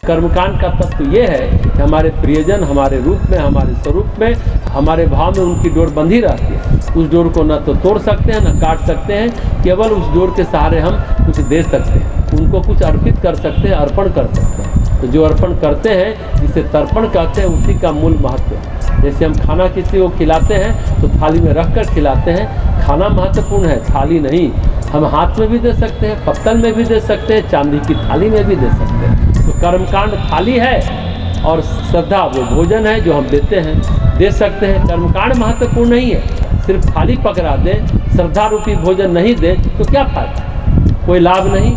कर्मकांड का तत्व ये है कि हमारे प्रियजन हमारे रूप में, हमारे स्वरूप में, हमारे भाव में उनकी डोर बंधी रहती है। उस डोर को न तो तोड़ सकते हैं न काट सकते हैं, केवल उस डोर के सहारे हम कुछ दे सकते हैं, उनको कुछ अर्पित कर सकते हैं, अर्पण कर सकते हैं। तो जो अर्पण करते हैं, जिसे तर्पण कहते हैं, उसी का मूल महत्व है। जैसे हम खाना किसी को खिलाते हैं तो थाली में रख कर खिलाते हैं, खाना महत्वपूर्ण है, थाली नहीं। हम हाथ में भी दे सकते हैं, पत्तल में भी दे सकते हैं, चांदी की थाली में भी दे सकते हैं। तो कर्मकांड थाली है और श्रद्धा वो भोजन है जो हम देते हैं, दे सकते हैं। कर्मकांड महत्वपूर्ण नहीं है, सिर्फ थाली पकड़ा दें, श्रद्धा रूपी भोजन नहीं दे तो क्या फायदा, कोई लाभ नहीं।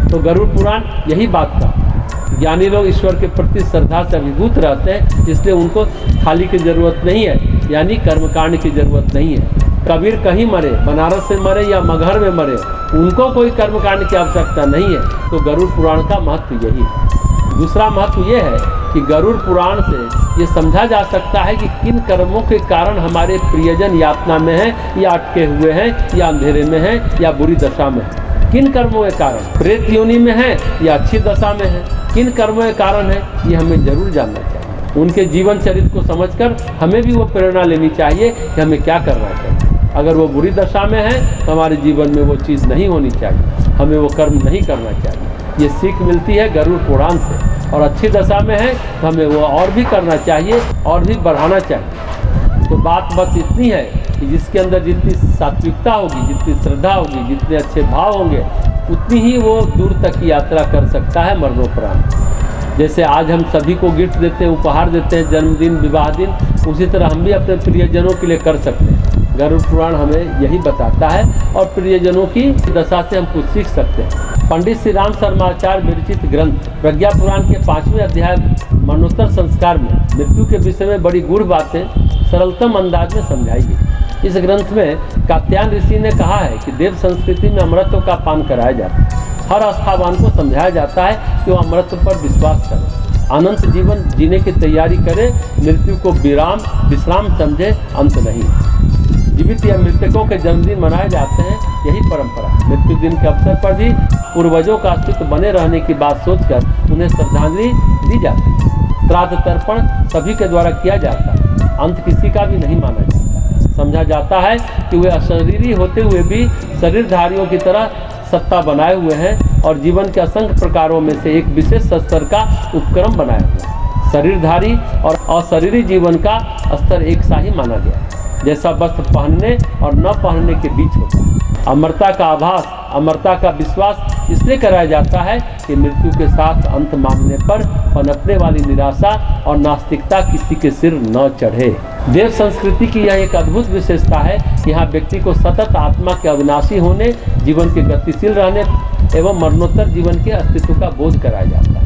तो गरुड़ पुराण यही बात का, ज्ञानी लोग ईश्वर के प्रति श्रद्धा से अभिभूत रहते हैं, इसलिए उनको थाली की जरूरत नहीं है, यानी कर्मकांड की जरूरत नहीं है। कबीर कहीं मरे, बनारस में मरे या मगहर में मरे, उनको कोई कर्मकांड की आवश्यकता नहीं है। तो गरुड़ पुराण का महत्व यही है। दूसरा महत्व ये है कि गरुड़ पुराण से ये समझा जा सकता है कि किन कर्मों के कारण हमारे प्रियजन यातना में हैं, या अटके हुए हैं, या अंधेरे में हैं, या बुरी दशा में हैं। किन कर्मों के कारण, प्रेत योनि में है या अच्छी दशा में है, किन कर्मों के कारण है, ये हमें जरूर जानना चाहिए। उनके जीवन चरित्र को समझकर हमें भी वो प्रेरणा लेनी चाहिए कि हमें क्या करना चाहिए। अगर वो बुरी दशा में है तो हमारे जीवन में वो चीज़ नहीं होनी चाहिए, हमें वो कर्म नहीं करना चाहिए। ये सीख मिलती है गरुड़ पुराण से। और अच्छी दशा में है तो हमें वो और भी करना चाहिए, और भी बढ़ाना चाहिए। तो बात बस इतनी है कि जिसके अंदर जितनी सात्विकता होगी, जितनी श्रद्धा होगी, जितने अच्छे भाव होंगे, उतनी ही वो दूर तक की यात्रा कर सकता है मरणोपरांत। जैसे आज हम सभी को गिफ्ट देते हैं, उपहार देते हैं, जन्मदिन, विवाह दिन, उसी तरह हम भी अपने प्रियजनों के लिए कर सकते हैं। गरुड़ पुराण हमें यही बताता है, और प्रियजनों की दशा से हम कुछ सीख सकते हैं। पंडित श्री राम शर्माचार्य विरचित ग्रंथ प्रज्ञा पुराण के 5वें अध्याय मरणोत्तर संस्कार में मृत्यु के विषय में बड़ी गूढ़ बातें सरलतम अंदाज में समझाई गई। इस ग्रंथ में कात्यायन ऋषि ने कहा है कि देव संस्कृति में अमृतत्व का पान कराया जाता है। हर आस्थावान को समझाया जाता है कि वो अमृतत्व पर विश्वास करे, अनंत जीवन जीने की तैयारी करे, मृत्यु को विश्राम समझे, अंत नहीं। जीवित या मृतकों के जन्मदिन मनाए जाते हैं, यही परंपरा। मृत्यु दिन के अवसर पर भी पूर्वजों का अस्तित्व बने रहने की बात सोचकर उन्हें श्रद्धांजलि दी जाती है। श्राद्ध तर्पण सभी के द्वारा किया जाता है, अंत किसी का भी नहीं माना जाता। समझा जाता है कि वे अशरीरी होते हुए भी शरीरधारियों की तरह सत्ता बनाए हुए हैं, और जीवन के असंख्य प्रकारों में से एक विशेष स्तर का उपक्रम बनाया हुआ है। शरीरधारी और अशरीरी जीवन का स्तर एक सा ही माना गया है, जैसा वस्त्र पहनने और न पहनने के बीच होता है। अमरता का आभास, अमरता का विश्वास इसलिए कराया जाता है कि मृत्यु के साथ अंत मांगने पर पनपने वाली निराशा और नास्तिकता किसी के सिर न चढ़े। देव संस्कृति की यह एक अद्भुत विशेषता है कि यहाँ व्यक्ति को सतत आत्मा के अविनाशी होने, जीवन के गतिशील रहने एवं मरणोत्तर जीवन के अस्तित्व का बोध कराया जाता है।